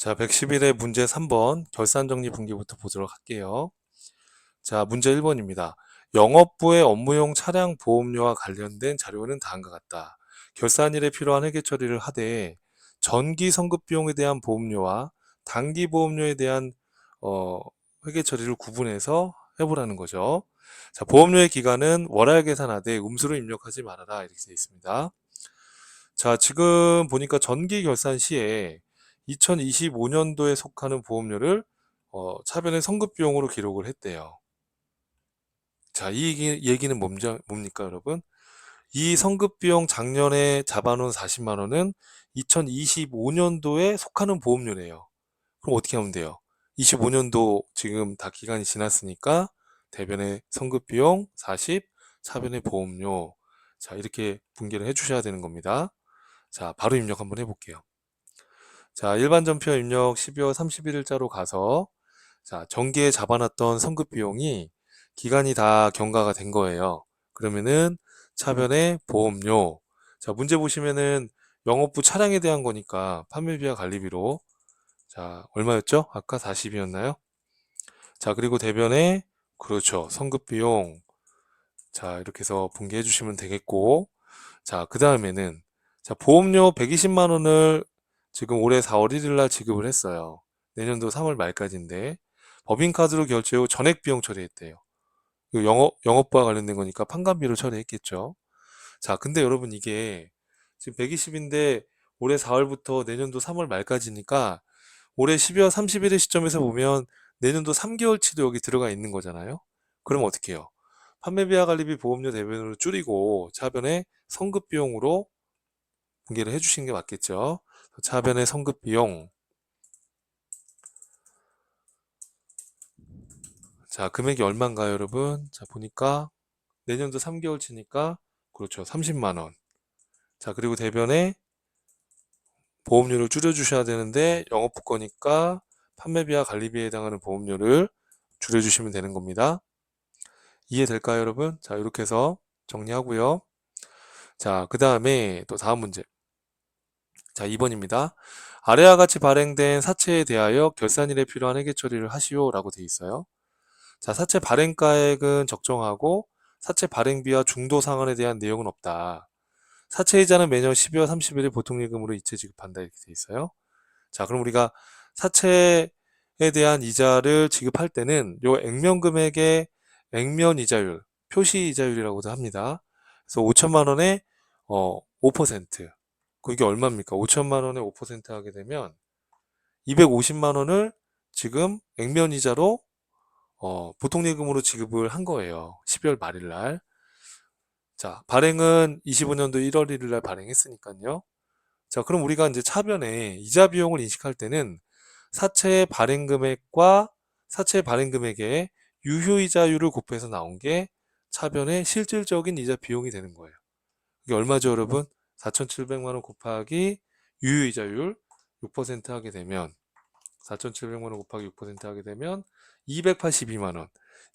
자, 111의 문제 3번 결산정리분기부터 보도록 할게요. 자, 문제 1번입니다. 영업부의 업무용 차량 보험료와 관련된 자료는 다음과 같다. 결산일에 필요한 회계 처리를 하되 전기 성급 비용에 대한 보험료와 단기 보험료에 대한 회계 처리를 구분해서 해보라는 거죠. 자, 보험료의 기간은 월할 계산하되 음수로 입력하지 말아라 이렇게 되어 있습니다. 자, 지금 보니까 전기 결산 시에 2025년도에 속하는 보험료를 차변의 성급 비용으로 기록을 했대요. 자, 이 얘기는 뭡니까, 여러분? 이 성급 비용 작년에 잡아놓은 40만 원은 2025년도에 속하는 보험료래요. 그럼 어떻게 하면 돼요? 25년도 지금 다 기간이 지났으니까 대변의 성급 비용 40, 차변의 보험료. 자, 이렇게 분개를 해주셔야 되는 겁니다. 자, 바로 입력 한번 해볼게요. 자, 일반 전표 입력 12월 31일자로 가서 자, 정기에 잡아놨던 성급 비용이 기간이 다 경과가 된 거예요. 그러면은 차변의 보험료. 자, 문제 보시면은 영업부 차량에 대한 거니까 판매비와 관리비로 자, 얼마였죠? 아까 40이었나요? 자, 그리고 대변에 그렇죠. 성급 비용. 자, 이렇게 해서 분개해 주시면 되겠고 자, 그 다음에는 자, 보험료 120만 원을 지금 올해 4월 1일 날 지급을 했어요. 내년도 3월 말까지인데 법인카드로 결제 후 전액 비용 처리했대요. 영업과 관련된 거니까 판관비로 처리했겠죠. 자, 근데 여러분 이게 지금 120인데 올해 4월부터 내년도 3월 말까지니까 올해 12월 31일 시점에서 보면 내년도 3개월치도 여기 들어가 있는 거잖아요. 그럼 어떻게 해요? 판매비와 관리비 보험료 대변으로 줄이고 차변에 성급 비용으로 분개를 해주시는 게 맞겠죠. 차변의 성급 비용. 자, 금액이 얼마인가요, 여러분? 자, 보니까 내년도 3개월치니까 그렇죠. 30만 원. 자, 그리고 대변에 보험료를 줄여주셔야 되는데 영업부 거니까 판매비와 관리비에 해당하는 보험료를 줄여주시면 되는 겁니다. 이해될까요, 여러분? 자, 이렇게 해서 정리하고요. 자, 그 다음에 또 다음 문제. 자, 2번입니다. 아래와 같이 발행된 사채에 대하여 결산일에 필요한 회계 처리를 하시오라고 되어 있어요. 자, 사채 발행가액은 적정하고 사채 발행비와 중도 상환에 대한 내용은 없다. 사채 이자는 매년 12월 30일에 보통예금으로 이체 지급한다 이렇게 되어 있어요. 자, 그럼 우리가 사채에 대한 이자를 지급할 때는 요 액면 금액의 액면 이자율, 표시 이자율이라고도 합니다. 그래서 5천만 원에 5%. 그게 얼마입니까? 5천만 원에 5% 하게 되면 250만 원을 지금 액면 이자로 보통예금으로 지급을 한 거예요. 12월 말일 날. 자, 발행은 25년도 1월 1일 날 발행했으니까요. 자, 그럼 우리가 이제 차변에 이자 비용을 인식할 때는 사채 발행 금액과 사채 발행 금액의 유효이자율을 곱해서 나온 게 차변의 실질적인 이자 비용이 되는 거예요. 이게 얼마죠, 여러분? 4,700만 원 곱하기 유효이자율 6% 하게 되면 4,700만 원 곱하기 6% 하게 되면 282만 원.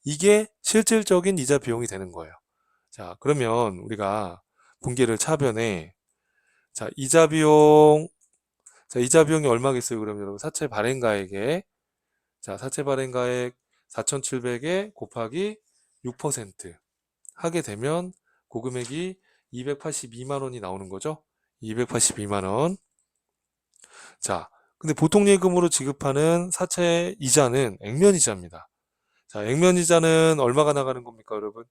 이게 실질적인 이자 비용이 되는 거예요. 자, 그러면 우리가 분기를 차변에 자, 이자 비용 자, 이자 비용이 얼마겠어요? 그럼 여러분 사채 발행가액에 자, 사채 발행가액 4,700에 곱하기 6% 하게 되면 그 금액이 282만 원이 나오는 거죠. 282만 원. 자, 근데 보통 예금으로 지급하는 사채 이자는 액면 이자입니다. 자, 액면 이자는 얼마가 나가는 겁니까, 여러분?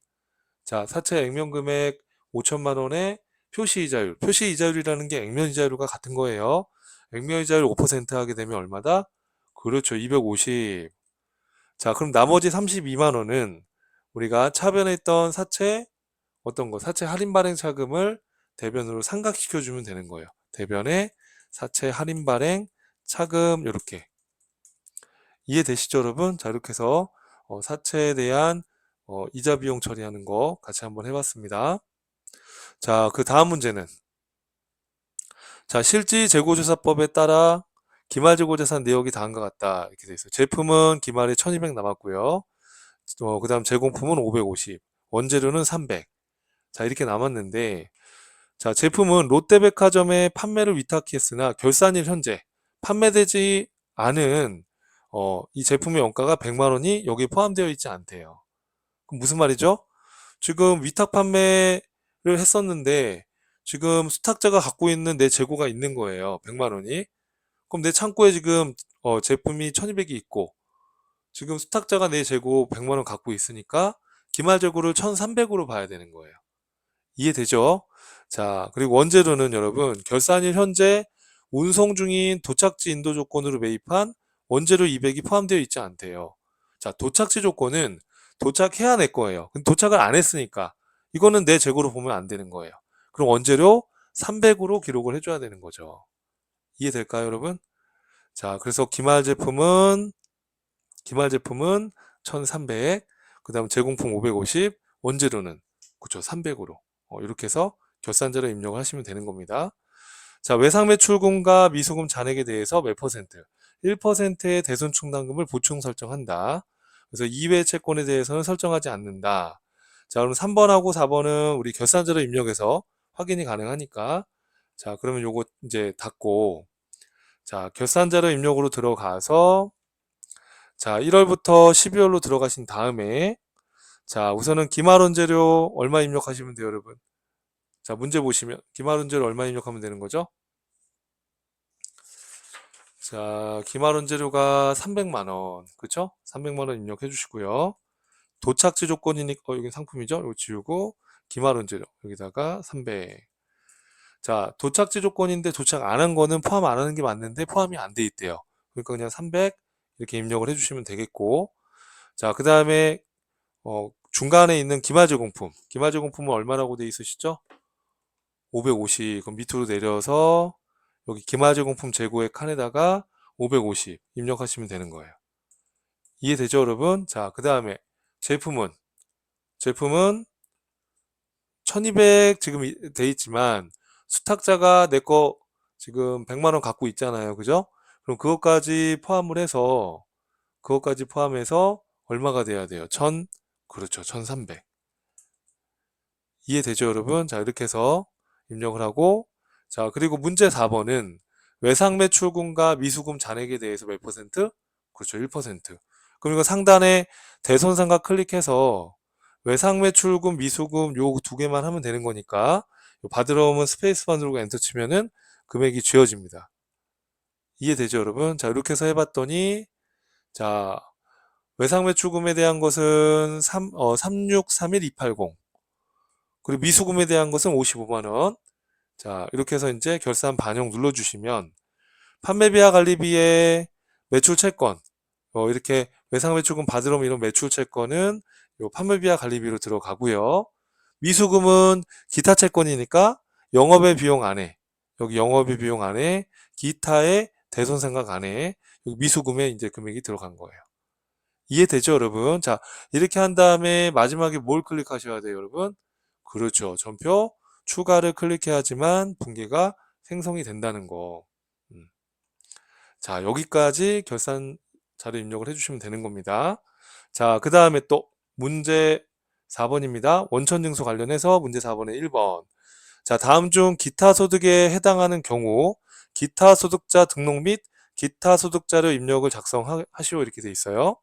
자, 사채 액면 금액 5천만 원에 표시 이자율. 표시 이자율이라는 게 액면 이자율과 같은 거예요. 액면 이자율 5% 하게 되면 얼마다? 그렇죠. 250. 자, 그럼 나머지 32만 원은 우리가 차변했던 사채 어떤 거? 사채 할인 발행 차금을 대변으로 상각시켜 주면 되는 거예요. 대변에 사채 할인 발행 차금 이렇게 이해되시죠, 여러분? 자, 이렇게 해서 사채에 대한 이자 비용 처리하는 거 같이 한번 해봤습니다. 자, 그 다음 문제는 자, 실지 재고조사법에 따라 기말 재고자산 내역이 다음과 같다 이렇게 돼 있어요. 제품은 기말에 1200 남았고요. 그 다음 제공품은 550, 원재료는 300. 자, 이렇게 남았는데 자, 제품은 롯데백화점에 판매를 위탁했으나 결산일 현재 판매되지 아는 이 제품의 원가가 100만 원이 여기에 포함되어 있지 않대요. 그럼 무슨 말이죠? 지금 위탁 판매를 했었는데 지금 수탁자가 갖고 있는 내 재고가 있는 거예요. 100만 원이. 그럼 내 창고에 지금 제품이 1200이 있고 지금 수탁자가 내 재고 100만 원 갖고 있으니까 기말 재고를 1300으로 봐야 되는 거예요. 이해되죠? 자, 그리고 원재료는 여러분 결산일 현재 운송 중인 도착지 인도 조건으로 매입한 원재료 200이 포함되어 있지 않대요. 자, 도착지 조건은 도착해야 내 거예요. 근데 도착을 안 했으니까 이거는 내 재고로 보면 안 되는 거예요. 그럼 원재료 300으로 기록을 해줘야 되는 거죠. 이해될까요, 여러분? 자, 그래서 기말 제품은 1300, 그 다음 제공품 550, 원재료는 그쵸 300으로 이렇게 해서 결산자료 입력을 하시면 되는 겁니다. 자, 외상매출금과 미수금 잔액에 대해서 몇 퍼센트? 1%의 대손 충당금을 보충 설정한다. 그래서 이외 채권에 대해서는 설정하지 않는다. 자, 그럼 3번하고 4번은 우리 결산자료 입력에서 확인이 가능하니까 자, 그러면 요거 이제 닫고 자, 결산자료 입력으로 들어가서 자, 1월부터 12월로 들어가신 다음에 자, 우선은 기말원재료 얼마 입력하시면 돼요, 여러분? 자, 문제 보시면 기말원재료 얼마 입력하면 되는 거죠? 자, 기말원재료가 300만 원, 그쵸? 300만 원 입력해 주시고요. 도착지 조건이니까 여기 상품이죠? 이거 지우고 기말원재료 여기다가 300. 자, 도착지 조건인데 도착 안 한 거는 포함 안 하는 게 맞는데 포함이 안 돼 있대요. 그러니까 그냥 300 이렇게 입력을 해주시면 되겠고, 자, 그 다음에 중간에 있는 기말제공품. 기말제공품은 얼마라고 돼 있으시죠? 550. 그럼 밑으로 내려서 여기 기말제공품 재고의 칸에다가 550 입력하시면 되는 거예요. 이해되죠, 여러분? 자, 그 다음에 제품은 1200 지금 돼 있지만 수탁자가 내 거 지금 100만 원 갖고 있잖아요. 그죠? 그럼 그것까지 포함해서 얼마가 돼야 돼요? 그렇죠. 1300. 이해되죠, 여러분? 자, 이렇게 해서 입력을 하고, 자, 그리고 문제 4번은 외상매출금과 미수금 잔액에 대해서 몇 퍼센트? 그렇죠, 1%. 그럼 이거 상단에 대손상가 클릭해서 외상매출금, 미수금 요 두 개만 하면 되는 거니까 받으러 오면 스페이스바 누르고 엔터 치면은 금액이 지워집니다. 이해되죠, 여러분? 자, 이렇게 해서 해봤더니, 자, 외상매출금에 대한 것은 3631280. 그리고 미수금에 대한 것은 55만원. 자, 이렇게 해서 이제 결산 반영 눌러주시면 판매비와 관리비의 매출 채권, 이렇게 외상매출금 받으러 오면 이런 매출 채권은 요 판매비와 관리비로 들어가고요. 미수금은 기타 채권이니까 영업의 비용 안에, 여기 영업의 비용 안에 기타의 대손생각 안에 여기 미수금에 이제 금액이 들어간 거예요. 이해되죠, 여러분? 자, 이렇게 한 다음에 마지막에 뭘 클릭하셔야 돼요, 여러분? 그렇죠. 전표 추가를 클릭해야지만 분기가 생성이 된다는 거. 음. 자, 여기까지 결산 자료 입력을 해주시면 되는 겁니다. 자, 그 다음에 또 문제 4번입니다. 원천징수 관련해서 문제 4번의 1번. 자, 다음 중 기타 소득에 해당하는 경우 기타 소득자 등록 및 기타 소득자료 입력을 작성하시오 이렇게 돼 있어요.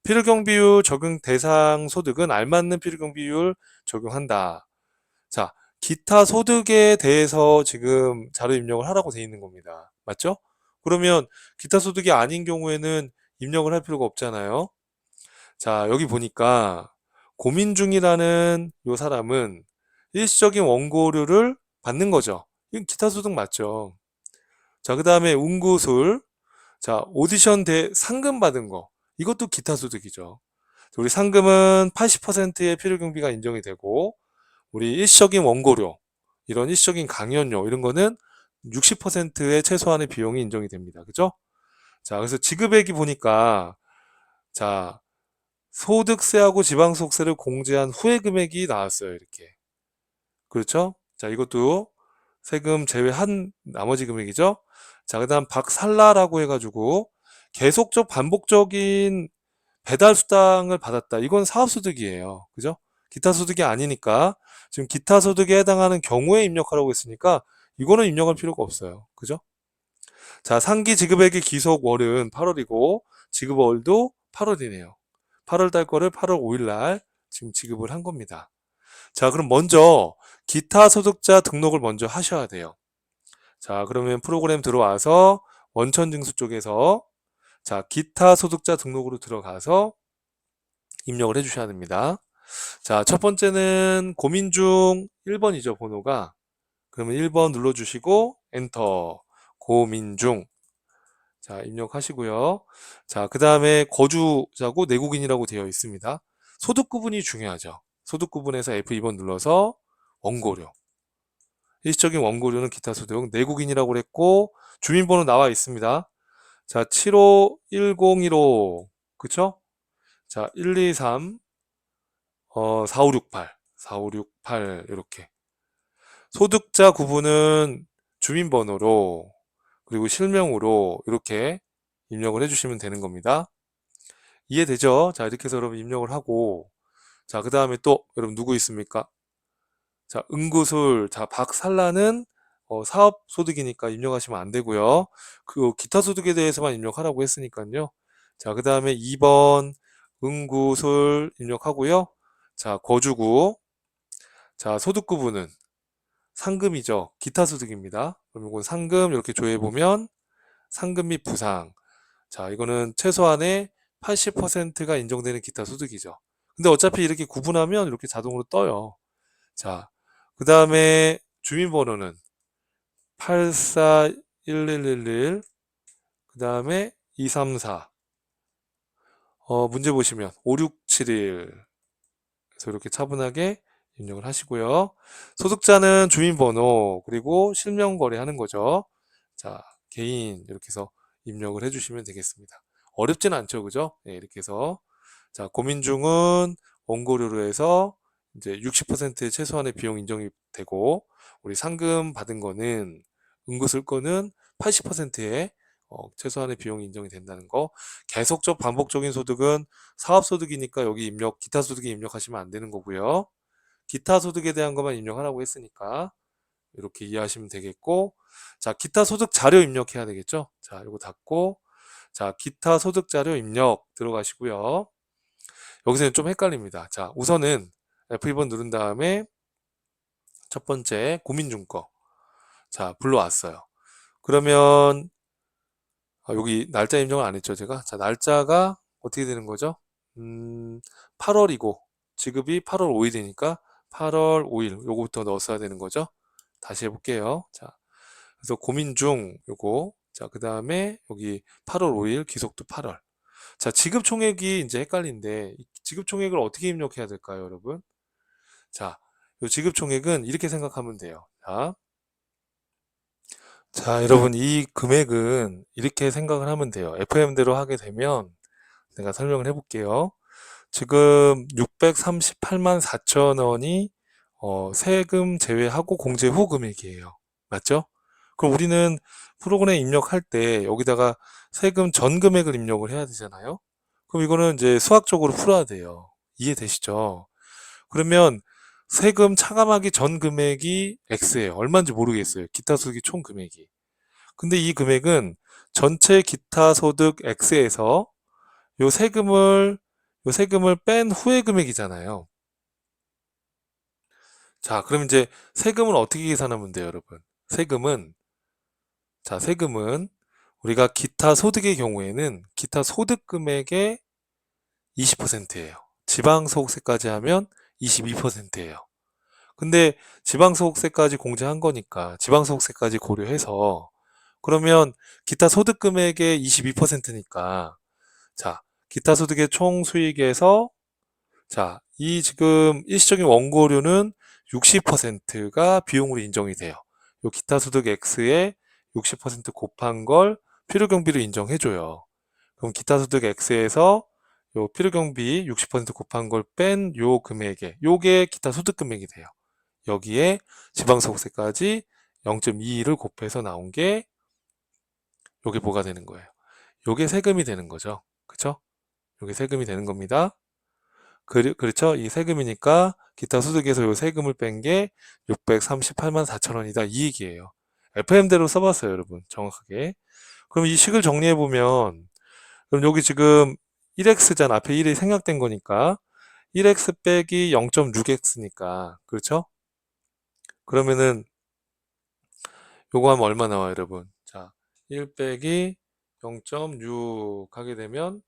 필요경비율 적용 대상 소득은 알맞는 필요경비율 적용한다. 자, 기타 소득에 대해서 지금 자료 입력을 하라고 돼 있는 겁니다. 맞죠? 그러면 기타 소득이 아닌 경우에는 입력을 할 필요가 없잖아요. 자, 여기 보니까 고민중이라는 요 사람은 일시적인 원고료를 받는 거죠. 이건 기타 소득 맞죠? 자, 그 다음에 운구술, 자, 오디션 상금 받은 거. 이것도 기타 소득이죠. 우리 상금은 80%의 필요경비가 인정이 되고, 우리 일시적인 원고료, 이런 일시적인 강연료, 이런 거는 60%의 최소한의 비용이 인정이 됩니다. 그죠? 자, 그래서 지급액이 보니까, 자, 소득세하고 지방소득세를 공제한 후의 금액이 나왔어요. 이렇게. 그렇죠? 자, 이것도 세금 제외한 나머지 금액이죠. 자, 그 다음 박살라라고 해가지고 계속적 반복적인 배달 수당을 받았다. 이건 사업소득이에요. 그죠? 기타 소득이 아니니까 지금 기타 소득에 해당하는 경우에 입력하라고 했으니까 이거는 입력할 필요가 없어요. 그죠? 자, 상기 지급액의 기속월은 8월이고 지급월도 8월이네요. 8월 달 거를 8월 5일 날 지금 지급을 한 겁니다. 자, 그럼 먼저 기타 소득자 등록을 먼저 하셔야 돼요. 자, 그러면 프로그램 들어와서 원천징수 쪽에서 자, 기타 소득자 등록으로 들어가서 입력을 해주셔야 됩니다. 자, 첫 번째는 고민 중 1번이죠, 번호가. 그러면 1번 눌러주시고 엔터. 고민 중. 자, 입력하시고요. 자, 그 다음에 거주자고 내국인이라고 되어 있습니다. 소득 구분이 중요하죠. 소득 구분에서 F2번 눌러서 원고료. 일시적인 원고료는 기타 소득, 내국인이라고 그랬고 주민번호 나와 있습니다. 자, 751015 그쵸? 자, 123 4568 4568 이렇게. 소득자 구분은 주민번호로 그리고 실명으로 이렇게 입력을 해주시면 되는 겁니다. 이해되죠? 자, 이렇게 해서 여러분 입력을 하고 자, 그 다음에 또 여러분 누구 있습니까? 자, 응구술. 자, 박살나는 사업 소득이니까 입력하시면 안 되고요. 그 기타 소득에 대해서만 입력하라고 했으니까요. 자, 그 다음에 2번 응구술 입력하고요. 자, 거주구. 자, 소득 구분은 상금이죠. 기타 소득입니다. 그럼 이건 상금 이렇게 조회해 보면 상금 및 부상. 자, 이거는 최소한의 80%가 인정되는 기타 소득이죠. 근데 어차피 이렇게 구분하면 이렇게 자동으로 떠요. 자, 그 다음에 주민번호는 841111, 그 다음에 234, 문제 보시면 5671. 그래서 이렇게 차분하게 입력을 하시고요. 소득자는 주민번호, 그리고 실명 거래하는 거죠. 자, 개인, 이렇게 해서 입력을 해주시면 되겠습니다. 어렵진 않죠, 그죠? 네, 이렇게 해서. 자, 고민 중은 원고료로 해서 이제 60%의 최소한의 비용 인정이 되고, 우리 상금 받은 거는, 응급쓸 거는 80%의 최소한의 비용이 인정이 된다는 거. 계속적 반복적인 소득은 사업소득이니까 여기 입력, 기타 소득에 입력하시면 안 되는 거고요. 기타 소득에 대한 것만 입력하라고 했으니까 이렇게 이해하시면 되겠고, 자, 기타 소득 자료 입력해야 되겠죠? 자, 이거 닫고, 자, 기타 소득 자료 입력 들어가시고요. 여기서는 좀 헷갈립니다. 자, 우선은 F2번 누른 다음에 첫 번째 고민 중 거. 자, 불러왔어요. 그러면 여기 날짜 입력을 안 했죠, 제가. 자, 날짜가 어떻게 되는 거죠? 8월이고 지급이 8월 5일이니까 8월 5일 요거부터 넣었어야 되는 거죠. 다시 해볼게요. 자, 그래서 고민 중 요거. 자, 그 다음에 여기 8월 5일 기속도 8월. 자, 지급 총액이 이제 헷갈린데 이 지급 총액을 어떻게 입력해야 될까요, 여러분? 자, 요 지급 총액은 이렇게 생각하면 돼요. 자, 여러분 이 금액은 이렇게 생각을 하면 돼요. FM대로 하게 되면 내가 설명을 해볼게요. 지금 638만 4천 원이 세금 제외하고 공제 후 금액이에요. 맞죠? 그럼 우리는 프로그램 입력할 때 여기다가 세금 전 금액을 입력을 해야 되잖아요. 그럼 이거는 이제 수학적으로 풀어야 돼요. 이해되시죠? 그러면 세금 차감하기 전 금액이 X예요. 얼마인지 모르겠어요. 기타 소득이 총 금액이. 근데 이 금액은 전체 기타 소득 X에서 요 세금을 요 세금을 뺀 후의 금액이잖아요. 자, 그럼 이제 세금을 어떻게 계산하면 돼요, 여러분? 세금은 우리가 기타 소득의 경우에는 기타 소득 금액의 20%예요. 지방소득세까지 하면 22%예요. 근데 지방소득세까지 공제한 거니까 지방소득세까지 고려해서 그러면 기타 소득 금액의 22%니까 자, 기타 소득의 총 수익에서 자, 이 지금 일시적인 원고료는 60%가 비용으로 인정이 돼요. 요 기타 소득 X에 60% 곱한 걸 필요경비로 인정해줘요. 그럼 기타 소득 X에서 요 필요경비 60% 곱한 걸 뺀 요 금액에 요게 기타 소득 금액이 돼요. 여기에 지방소득세까지 0.22를 곱해서 나온 게 요게 뭐가 되는 거예요. 요게 세금이 되는 거죠. 그쵸? 요게 세금이 되는 겁니다. 그렇죠? 이 세금이니까 기타 소득에서 요 세금을 뺀 게 638만 4천 원이다. 이 얘기예요. FM대로 써봤어요, 여러분. 정확하게. 그럼 이 식을 정리해보면, 그럼 여기 지금 1x잖아. 앞에 1이 생략된 거니까. 1x 빼기 0.6x니까. 그렇죠? 그러면은, 요거 하면 얼마 나와요, 여러분? 자, 1 빼기 0.6 하게 되면,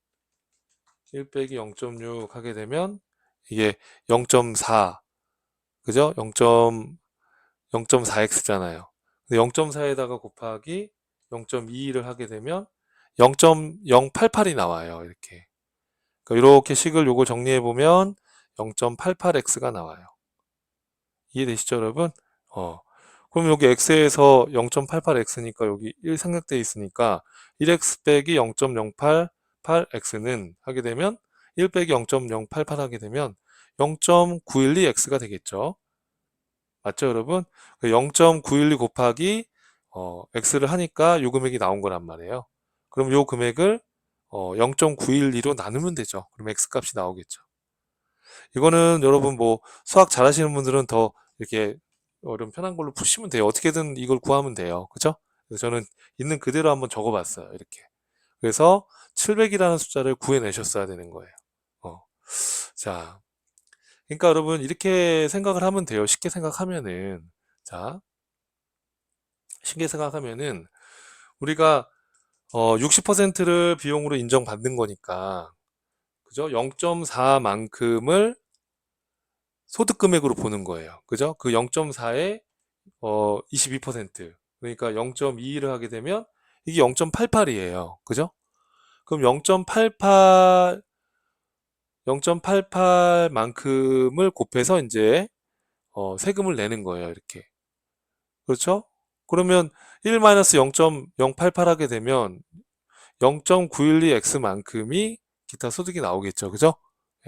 1 빼기 0.6 하게 되면, 이게 0.4, 그죠? 0.4x잖아요. 0.4에다가 곱하기 0.22를 하게 되면 0.088이 나와요. 이렇게. 그러니까 이렇게 식을 요거 정리해 보면 0.88x가 나와요. 이해되시죠, 여러분? 어. 그럼 여기 x에서 0.88x니까 여기 1 생략되어 있으니까 1x 빼기 0.088x는 하게 되면 1 빼기 0.088 하게 되면 0.912x가 되겠죠. 맞죠, 여러분? 0.912 곱하기 x를 하니까 요 금액이 나온 거란 말이에요. 그럼 요 금액을 0.912로 나누면 되죠. 그럼 x 값이 나오겠죠. 이거는 여러분 뭐 수학 잘하시는 분들은 더 이렇게 좀 편한 걸로 푸시면 돼요. 어떻게든 이걸 구하면 돼요. 그죠? 그래서 저는 있는 그대로 한번 적어봤어요. 이렇게. 그래서 700이라는 숫자를 구해내셨어야 되는 거예요. 어. 자, 그러니까 여러분 이렇게 생각을 하면 돼요. 쉽게 생각하면은. 자, 쉽게 생각하면은 우리가 60%를 비용으로 인정받는 거니까 그죠? 0.4만큼을 소득금액으로 보는 거예요. 그죠? 그 0.4에 22% 그러니까 0.22를 하게 되면 이게 0.88이에요. 그죠? 그럼 0.88만큼을 곱해서 이제 세금을 내는 거예요. 이렇게. 그렇죠? 그러면 1-0.088 하게 되면 0.912x만큼이 기타 소득이 나오겠죠. 그죠?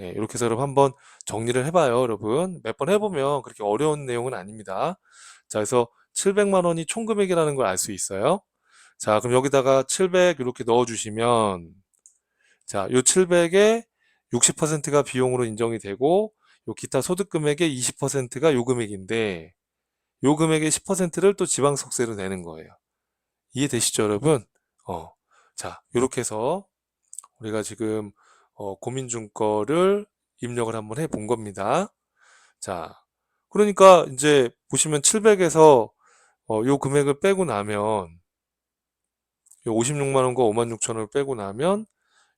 예, 이렇게 해서 여러분 한번 정리를 해봐요. 여러분 몇 번 해보면 그렇게 어려운 내용은 아닙니다. 자, 그래서 700만 원이 총금액이라는 걸 알 수 있어요. 자, 그럼 여기다가 700 이렇게 넣어주시면 자, 요 700에 60%가 비용으로 인정이 되고 요 기타 소득금액의 20%가 요 금액인데 요 금액의 10%를 또 지방소득세로 내는 거예요. 이해되시죠, 여러분? 어. 자, 이렇게 해서 우리가 지금 고민 중 거를 입력을 한번 해 본 겁니다. 자, 그러니까 이제 보시면 700에서 요 금액을 빼고 나면 요 56만 원과 5만 6천 원을 빼고 나면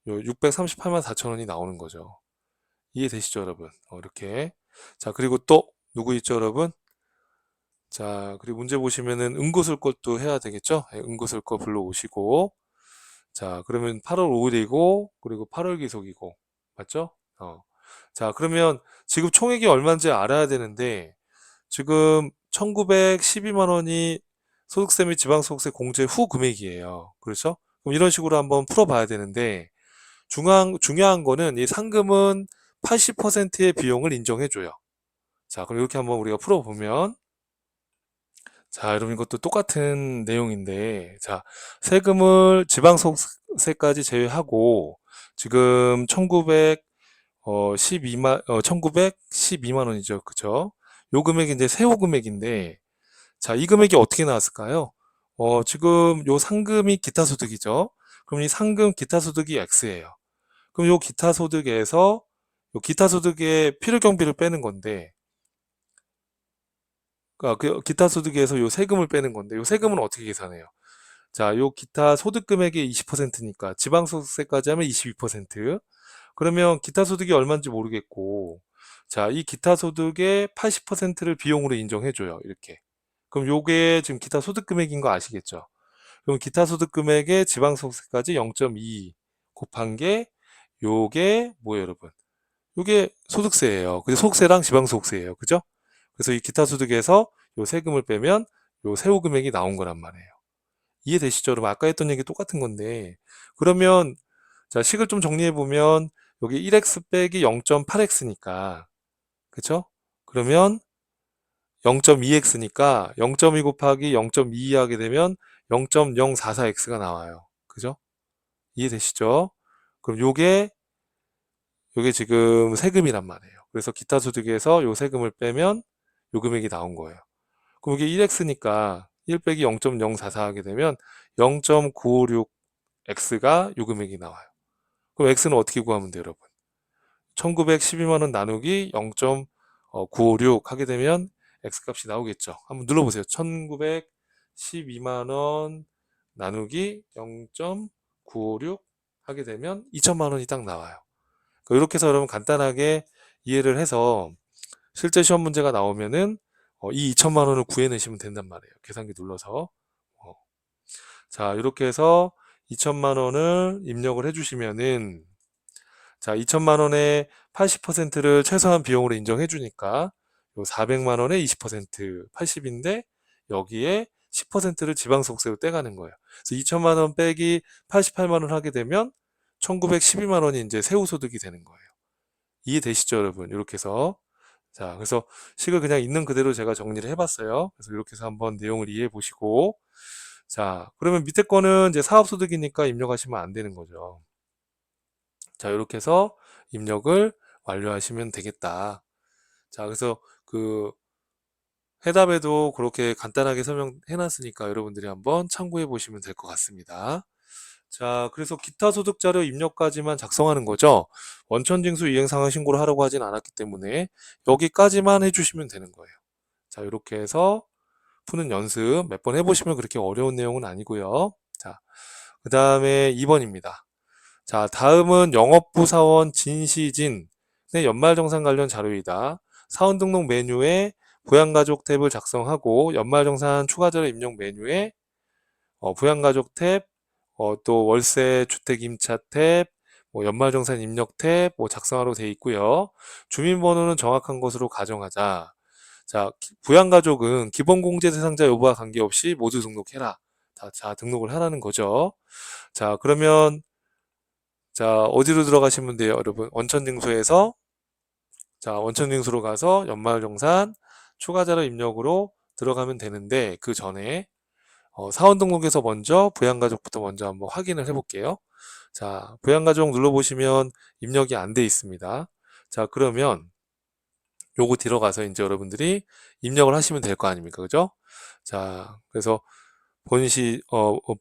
요 638만 4천 원이 나오는 거죠. 이해되시죠, 여러분? 이렇게. 자, 그리고 또 누구 있죠, 여러분? 자, 그리고 문제 보시면은 응고술 것도 해야 되겠죠? 예, 응고술 거 불러오시고 자, 그러면 8월 5일이고 그리고 8월 기속이고 맞죠? 자, 그러면 지금 총액이 얼마인지 알아야 되는데 지금 1912만 원이 소득세 및 지방소득세 공제 후 금액이에요. 그렇죠? 그럼 이런 식으로 한번 풀어봐야 되는데 중요한 거는 이 상금은 80%의 비용을 인정해줘요. 자, 그럼 이렇게 한번 우리가 풀어보면 자, 여러분 이것도 똑같은 내용인데 자, 세금을 지방소득세까지 제외하고 지금 1912만 원이죠. 그죠? 요 금액이 이제 세후 금액인데 자, 이 금액이 어떻게 나왔을까요? 지금 요 상금이 기타 소득이죠. 그럼 이 상금 기타 소득이 X예요. 그럼 요 기타 소득에서 요 기타 소득의 필요 경비를 빼는 건데 그 기타 소득에서 요 세금을 빼는 건데 요 세금은 어떻게 계산해요? 자, 요 기타 소득 금액의 20%니까 지방소득세까지 하면 22%. 그러면 기타 소득이 얼마인지 모르겠고 자, 이 기타 소득의 80%를 비용으로 인정해줘요. 이렇게. 그럼 요게 지금 기타 소득 금액인 거 아시겠죠? 그럼 기타 소득 금액의 지방소득세까지 0.2 곱한 게 요게 뭐예요, 여러분? 요게 소득세예요. 근데 소득세랑 지방소득세예요. 그죠? 그래서 이 기타 소득에서 요 세금을 빼면 요 세후 금액이 나온 거란 말이에요. 이해되시죠? 여러분 아까 했던 얘기 똑같은 건데 그러면 자 식을 좀 정리해 보면 여기 1x 빼기 0.8x니까 그쵸? 그러면 0.2x니까 0.2 곱하기 0.2 하게 되면 0.044x가 나와요. 그죠? 이해되시죠? 그럼 요게 지금 세금이란 말이에요. 그래서 기타 소득에서 요 세금을 빼면 요 금액이 나온 거예요. 그럼 이게 1x니까 1 빼기 0.044 하게 되면 0.956x가 요 금액이 나와요. 그럼 x는 어떻게 구하면 돼요, 여러분? 1912만원 나누기 0.956 하게 되면 x값이 나오겠죠. 한번 눌러보세요. 1912만원 나누기 0.956 하게 되면 2천만원이 딱 나와요. 이렇게 해서 여러분 간단하게 이해를 해서 실제 시험 문제가 나오면은 이 2천만원을 구해내시면 된단 말이에요. 계산기 눌러서. 자, 이렇게 해서 2천만원을 입력을 해주시면은, 자, 2천만원의 80%를 최소한 비용으로 인정해 주니까 요 400만원의 20% 80인데 여기에 10%를 지방소득세로 떼가는 거예요. 그래서 2천만원 빼기 88만원 하게 되면 1912만원이 이제 세후소득이 되는 거예요. 이해되시죠, 여러분? 이렇게 해서. 자, 그래서 식을 그냥 있는 그대로 제가 정리를 해봤어요. 그래서 이렇게 해서 한번 내용을 이해해 보시고, 자, 그러면 밑에 거는 이제 사업소득이니까 입력하시면 안 되는 거죠. 자, 이렇게 해서 입력을 완료하시면 되겠다. 자, 그래서 그 해답에도 그렇게 간단하게 설명해 놨으니까 여러분들이 한번 참고해 보시면 될 것 같습니다. 자, 그래서 기타 소득 자료 입력까지만 작성하는 거죠. 원천징수 이행상황 신고를 하라고 하진 않았기 때문에 여기까지만 해주시면 되는 거예요. 자, 이렇게 해서 푸는 연습 몇 번 해보시면 그렇게 어려운 내용은 아니고요. 자, 그 다음에 2번입니다. 자, 다음은 영업부 사원 진시진의 연말정산 관련 자료이다. 사원 등록 메뉴에 부양가족 탭을 작성하고 연말정산 추가자료 입력 메뉴에 부양가족 탭, 또 월세 주택임차 탭, 뭐 연말정산 입력 탭 작성하라고 되어 있고요. 주민번호는 정확한 것으로 가정하자. 자, 부양가족은 기본공제 대상자 여부와 관계없이 모두 등록해라. 자, 등록을 하라는 거죠. 자, 그러면 자, 어디로 들어가시면 돼요, 여러분? 원천징수에서 자, 원천징수로 가서 연말정산 추가자료 입력으로 들어가면 되는데 그 전에 사원 등록에서 먼저 부양가족부터 먼저 한번 확인을 해볼게요. 자, 부양가족 눌러보시면 입력이 안 돼 있습니다. 자, 그러면 요거 들어가서 이제 여러분들이 입력을 하시면 될 거 아닙니까? 그죠? 자, 그래서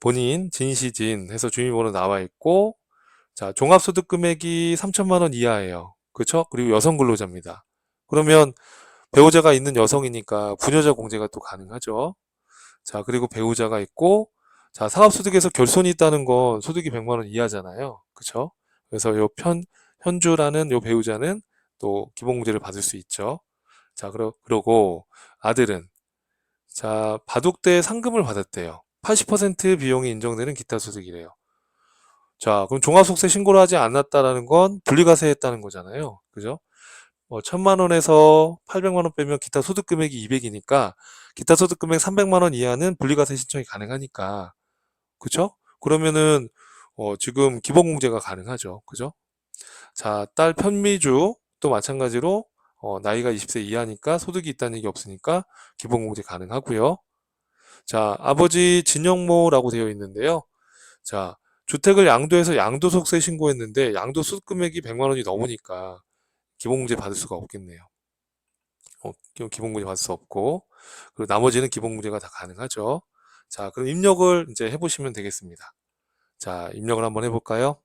본인 진시진 해서 주민번호 나와 있고, 자, 종합소득 금액이 3천만 원 이하예요. 그렇죠? 그리고 여성 근로자입니다. 그러면 배우자가 있는 여성이니까 부녀자 공제가 또 가능하죠. 자, 그리고 배우자가 있고, 자, 사업소득에서 결손이 있다는 건 소득이 100만 원 이하잖아요. 그쵸? 그래서 현주라는 요 배우자는 또 기본공제를 받을 수 있죠. 자, 그러고 아들은, 자, 바둑대 상금을 받았대요. 80% 비용이 인정되는 기타 소득이래요. 자, 그럼 종합소득세 신고를 하지 않았다라는 건 분리과세 했다는 거잖아요. 그죠? 1000만 원에서 800만 원 빼면 기타 소득 금액이 200이니까 기타 소득 금액 300만 원 이하는 분리과세 신청이 가능하니까. 그쵸? 그러면은 지금 기본공제가 가능하죠. 그죠? 자, 딸 편미주 또 마찬가지로 나이가 20세 이하니까 소득이 있다는 얘기 없으니까 기본공제 가능하고요. 자, 아버지 진영모라고 되어 있는데요. 자, 주택을 양도해서 양도소득세 신고했는데 양도소득 금액이 100만 원이 넘으니까 기본공제 받을 수가 없겠네요. 기본공제 받을 수 없고, 그리고 나머지는 기본공제가 다 가능하죠. 자, 그럼 입력을 이제 해보시면 되겠습니다. 자, 입력을 한번 해볼까요?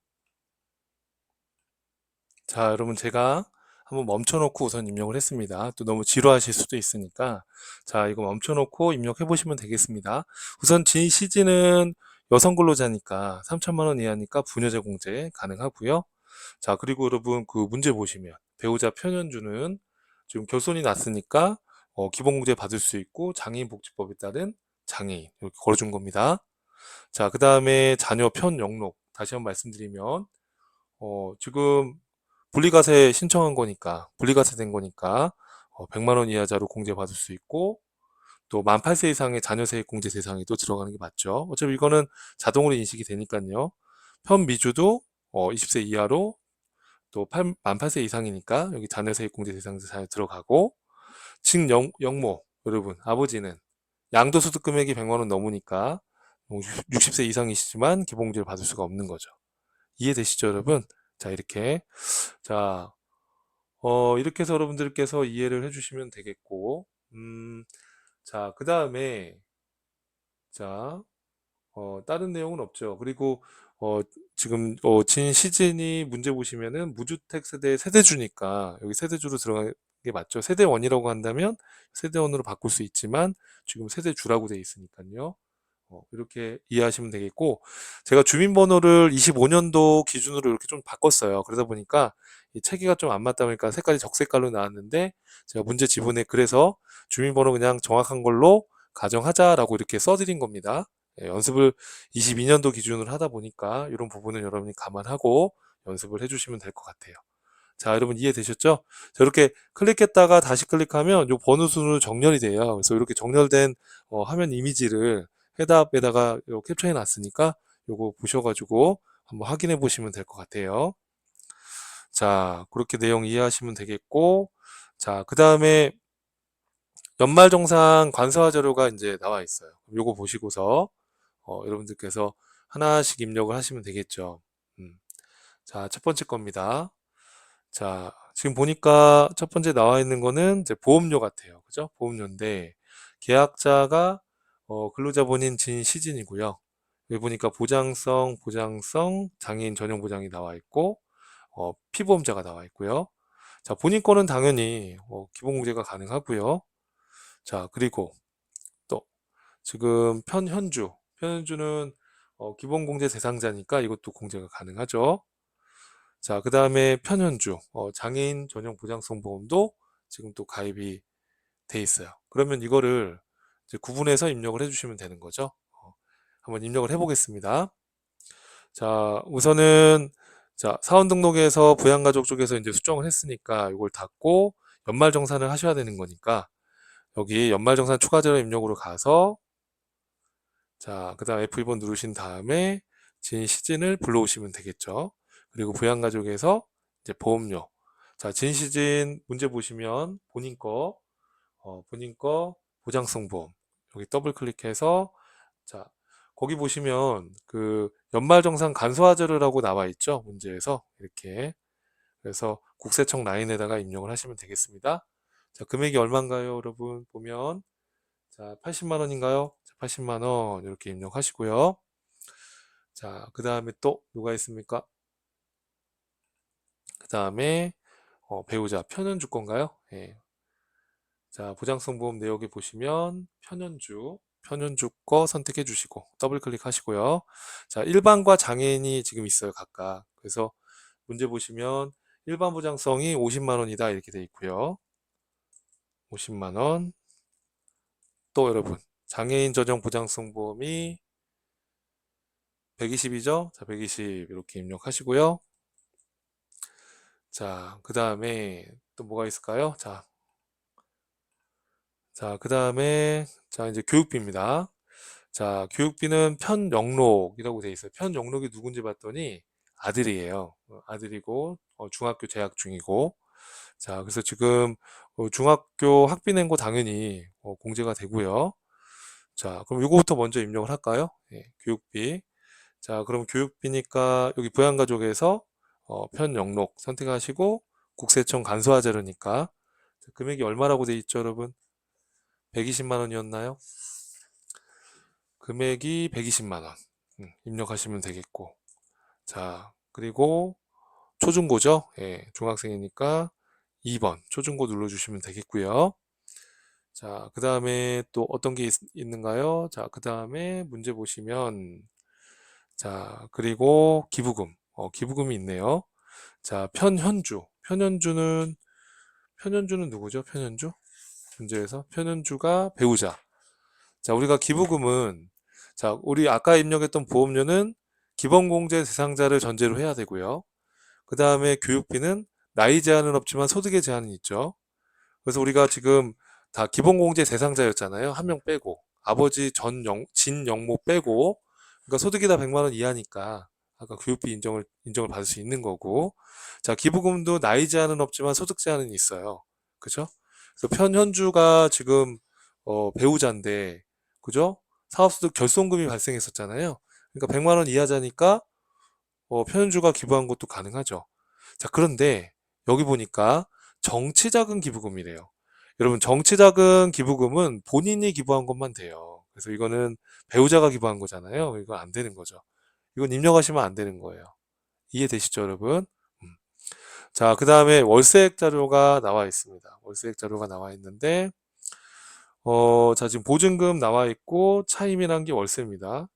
자, 여러분 제가 한번 멈춰놓고 우선 입력을 했습니다. 또 너무 지루하실 수도 있으니까 자, 이거 멈춰놓고 입력해 보시면 되겠습니다. 우선 진시지는 여성 근로자니까 3천만 원 이하니까 부녀자 공제 가능하고요. 자, 그리고 여러분 그 문제 보시면 배우자 편현주는 지금 결손이 났으니까 기본공제 받을 수 있고 장애인복지법에 따른 장애인 이렇게 걸어준 겁니다. 자, 그 다음에 자녀 편영록 다시 한번 말씀드리면 지금 분리과세 신청한 거니까 분리과세 된 거니까 100만 원 이하자로 공제 받을 수 있고 또 만 8세 이상의 자녀 세액 공제 대상이 또 들어가는 게 맞죠. 어차피 이거는 자동으로 인식이 되니까요. 편미주도 20세 이하로 또 만 8세 이상이니까 여기 자녀 세액 공제 대상 잘 들어가고 증영모 여러분 아버지는 양도소득 금액이 100만 원 넘으니까 60세 이상이시지만 기본공제를 받을 수가 없는 거죠. 이해되시죠, 여러분? 자, 이렇게 자, 이렇게 해서 여러분들께서 이해를 해주시면 되겠고, 자, 그 다음에 자, 다른 내용은 없죠. 그리고 어, 지금 진 시즌이 문제 보시면은 무주택 세대 세대주니까 여기 세대주로 들어간 게 맞죠. 세대원이라고 한다면 세대원으로 바꿀 수 있지만 지금 세대주라고 돼 있으니까요. 이렇게 이해하시면 되겠고, 제가 주민번호를 25년도 기준으로 이렇게 좀 바꿨어요. 그러다 보니까 이 체계가 좀 안 맞다 보니까 색깔이 적색깔로 나왔는데, 제가 문제 지분에 그래서 주민번호 그냥 정확한 걸로 가정하자라고 이렇게 써드린 겁니다. 연습을 22년도 기준으로 하다 보니까 이런 부분은 여러분이 감안하고 연습을 해주시면 될 것 같아요. 자, 여러분 이해되셨죠? 자, 이렇게 클릭했다가 다시 클릭하면 요 번호 순으로 정렬이 돼요. 그래서 이렇게 정렬된 화면 이미지를 해답에다가 캡처해 놨으니까 요거 보셔가지고 한번 확인해 보시면 될 것 같아요. 자, 그렇게 내용 이해하시면 되겠고, 자, 그 다음에 연말정산 관서화 자료가 이제 나와 있어요. 요거 보시고서 여러분들께서 하나씩 입력을 하시면 되겠죠. 자, 첫 번째 겁니다. 자, 지금 보니까 첫 번째 나와 있는 거는 이제 보험료 같아요. 그죠? 보험료인데, 계약자가 근로자 본인 진시진이고요. 여기 보니까 보장성, 장애인 전용 보장이 나와 있고, 피보험자가 나와 있고요. 자, 본인 거는 당연히 기본 공제가 가능하고요. 자, 그리고 또 지금 편현주는 기본 공제 대상자니까 이것도 공제가 가능하죠. 자, 그 다음에 편현주, 장애인 전용 보장성 보험도 지금 또 가입이 돼 있어요. 그러면 이거를 이제 구분해서 입력을 해주시면 되는 거죠. 한번 입력을 해보겠습니다. 자, 우선은 자, 사원 등록에서 부양가족 쪽에서 이제 수정을 했으니까 이걸 닫고 연말정산을 하셔야 되는 거니까 여기 연말정산 추가자료 입력으로 가서 자, 그 다음 F2번 누르신 다음에 진 시즌을 불러오시면 되겠죠. 그리고 부양가족에서 이제 보험료. 자, 진 시즌 문제 보시면 본인 거 보장성 보험. 여기 더블 클릭해서 자, 거기 보시면 그 연말정산 간소화 자료라고 나와 있죠. 문제에서 이렇게. 그래서 국세청 라인에다가 입력을 하시면 되겠습니다. 자, 금액이 얼마인가요, 여러분? 보면 자, 80만 원인가요? 80만 원 이렇게 입력하시고요. 자, 그 다음에 또 누가 있습니까? 그 다음에 배우자 편현주 건가요? 예. 자, 보장성 보험 내역에 보시면 편현주 거 선택해 주시고 더블 클릭하시고요. 자, 일반과 장애인이 지금 있어요, 각각. 그래서 문제 보시면 일반 보장성이 50만 원이다 이렇게 돼 있고요. 50만 원. 또 여러분, 장애인 전용 보장성 보험이 120이죠? 자, 120 이렇게 입력하시고요. 자, 그 다음에 또 뭐가 있을까요? 자, 그 다음에 자, 이제 교육비입니다. 자, 교육비는 편영록이라고 돼 있어요. 편영록이 누군지 봤더니 아들이에요. 아들이고 중학교 재학 중이고. 자, 그래서 지금 중학교 학비 낸 거 당연히 공제가 되고요. 자, 그럼 이거부터 먼저 입력을 할까요? 예, 교육비. 자, 그럼 교육비니까 여기 부양가족에서 편영록 선택하시고 국세청 간소화 자료니까 금액이 얼마라고 돼 있죠, 여러분? 120만 원이었나요? 금액이 120만 원. 입력하시면 되겠고. 자, 그리고 초중고죠? 예, 중학생이니까 2번 초중고 눌러주시면 되겠고요. 자, 그 다음에 또 어떤 게 있는가요? 자, 그 다음에 문제 보시면 자, 그리고 기부금. 기부금이 있네요. 자, 편현주는 누구죠? 편현주? 문제에서 편현주가 배우자. 자, 우리가 기부금은 자, 우리 아까 입력했던 보험료는 기본공제 대상자를 전제로 해야 되고요. 그 다음에 교육비는 나이 제한은 없지만 소득의 제한은 있죠. 그래서 우리가 지금 다 기본공제 대상자였잖아요. 한 명 빼고. 아버지 진영모 빼고. 그러니까 소득이 다 100만 원 이하니까 아까 교육비 인정을 받을 수 있는 거고. 자, 기부금도 나이 제한은 없지만 소득 제한은 있어요. 그죠? 그래서 편현주가 지금 배우자인데, 그죠? 사업소득 결손금이 발생했었잖아요. 그러니까 100만 원 이하자니까 편현주가 기부한 것도 가능하죠. 자, 그런데 여기 보니까 정치자금 기부금이래요. 여러분, 정치자금 기부금은 본인이 기부한 것만 돼요. 그래서 이거는 배우자가 기부한 거잖아요. 이거 안 되는 거죠. 이건 입력하시면 안 되는 거예요. 이해되시죠, 여러분? 음. 자, 그 다음에 월세액 자료가 나와 있습니다. 월세액 자료가 나와 있는데, 자, 지금 보증금 나와 있고, 차임이란 게 월세입니다.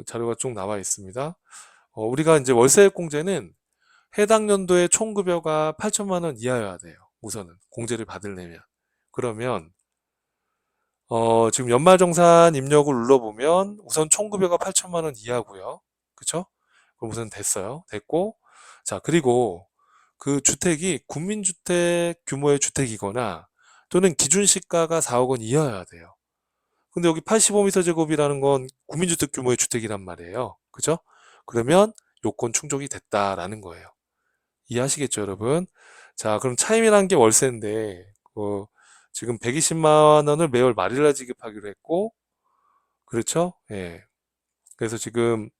자료가 쭉 나와 있습니다. 우리가 이제 월세액 공제는 해당 연도의 총급여가 8천만 원 이하여야 돼요. 우선은 공제를 받으려면. 그러면 지금 연말정산 입력을 눌러보면 우선 총급여가 8천만 원 이하고요. 그쵸? 그럼 우선 됐어요. 됐고, 자, 그리고 그 주택이 국민주택 규모의 주택이거나 또는 기준시가가 4억 원 이하여야 돼요. 근데 여기 85m 제곱이라는 건 국민주택 규모의 주택이란 말이에요. 그죠? 그러면 요건 충족이 됐다라는 거예요. 이해하시겠죠, 여러분? 자, 그럼 차임이라는 게 월세인데, 지금 120만 원을 매월 말일날 지급하기로 했고, 그렇죠? 예. 그래서 지금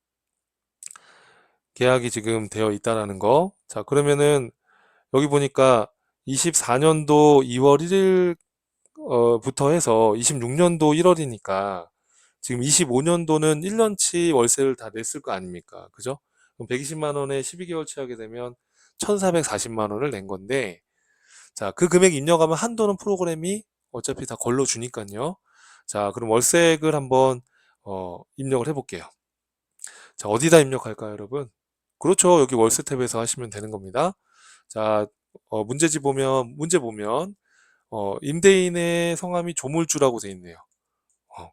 계약이 지금 되어 있다라는 거. 자, 그러면은 여기 보니까 24년도 2월 1일 부터 해서 26년도 1월이니까 지금 25년도는 1년치 월세를 다 냈을 거 아닙니까? 그죠? 그럼 120만 원에 12개월치 하게 되면 1,440만 원을 낸 건데, 자, 그 금액 입력하면 한도는 프로그램이 어차피 다 걸러주니까요. 자, 그럼 월세액을 한번 입력을 해볼게요. 자, 어디다 입력할까요, 여러분? 그렇죠. 여기 월세 탭에서 하시면 되는 겁니다. 자, 문제 보면 임대인의 성함이 조물주라고 돼 있네요.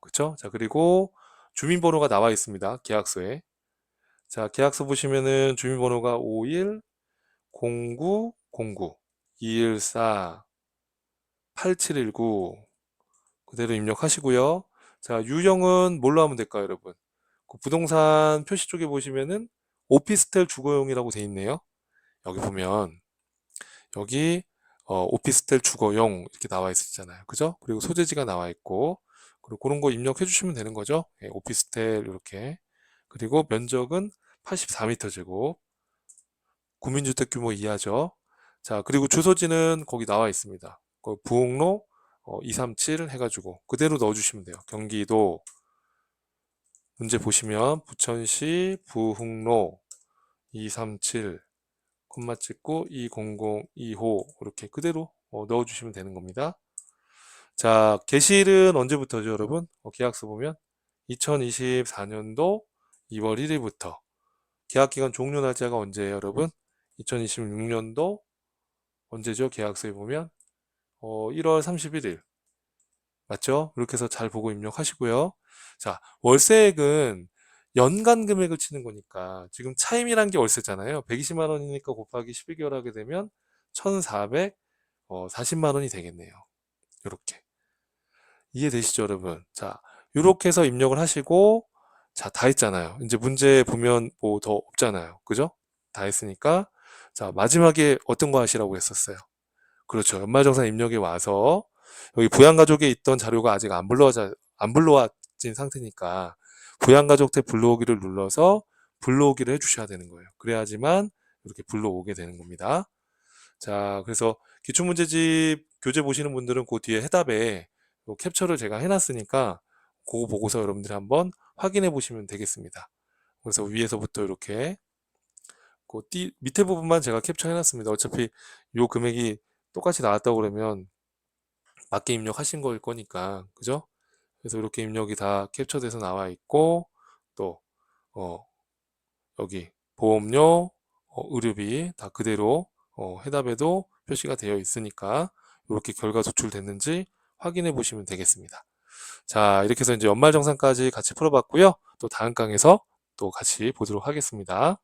그쵸? 자, 그리고 주민번호가 나와 있습니다. 계약서에. 자, 계약서 보시면은 주민번호가 51 09 09 214 8719 그대로 입력하시고요. 자, 유형은 뭘로 하면 될까요, 여러분? 그 부동산 표시 쪽에 보시면은 오피스텔 주거용이라고 돼 있네요. 여기 보면 여기 오피스텔 주거용 이렇게 나와 있었잖아요. 그죠? 그리고 소재지가 나와 있고 그리고 그런 거 입력해 주시면 되는 거죠. 예, 오피스텔 이렇게. 그리고 면적은 84m 제곱. 국민주택 규모 이하죠. 자, 그리고 주소지는 거기 나와 있습니다. 부흥로 237 해가지고 그대로 넣어주시면 돼요. 경기도 문제 보시면 부천시 부흥로 237 콤마 찍고 2002호 이렇게 그대로 넣어주시면 되는 겁니다. 자, 개시일은 언제부터죠, 여러분? 계약서 보면 2024년도 2월 1일부터 계약기간 종료 날짜가 언제예요, 여러분? 2026년도 언제죠? 계약서에 보면 1월 31일 맞죠? 이렇게 해서 잘 보고 입력하시고요. 자, 월세액은 연간 금액을 치는 거니까 지금 차임이란 게 월세잖아요. 120만 원이니까 곱하기 12개월 하게 되면 1,440만 원이 되겠네요. 이렇게. 이해되시죠, 여러분? 자, 이렇게 해서 입력을 하시고 자, 다 했잖아요. 이제 문제 보면 뭐 더 없잖아요. 그죠? 다 했으니까 자, 마지막에 어떤 거 하시라고 했었어요? 그렇죠. 연말정산 입력에 와서 여기 부양가족에 있던 자료가 아직 안 불러와진 상태니까 부양가족 탭 불러오기를 눌러서 불러오기를 해주셔야 되는 거예요. 그래야지만 이렇게 불러오게 되는 겁니다. 자, 그래서 기출문제집 교재 보시는 분들은 그 뒤에 해답에 요 캡처를 제가 해놨으니까 그거 보고서 여러분들이 한번 확인해 보시면 되겠습니다. 그래서 위에서부터 이렇게 밑에 부분만 제가 캡처해 놨습니다. 어차피 요 금액이 똑같이 나왔다고 그러면 맞게 입력하신 거일 거니까 그죠? 그래서 이렇게 입력이 다 캡처돼서 나와 있고 또 여기 보험료, 의료비 다 그대로 해답에도 표시가 되어 있으니까 이렇게 결과 도출됐는지 확인해 보시면 되겠습니다. 자, 이렇게 해서 이제 연말정산까지 같이 풀어봤고요. 또 다음 강에서 또 같이 보도록 하겠습니다.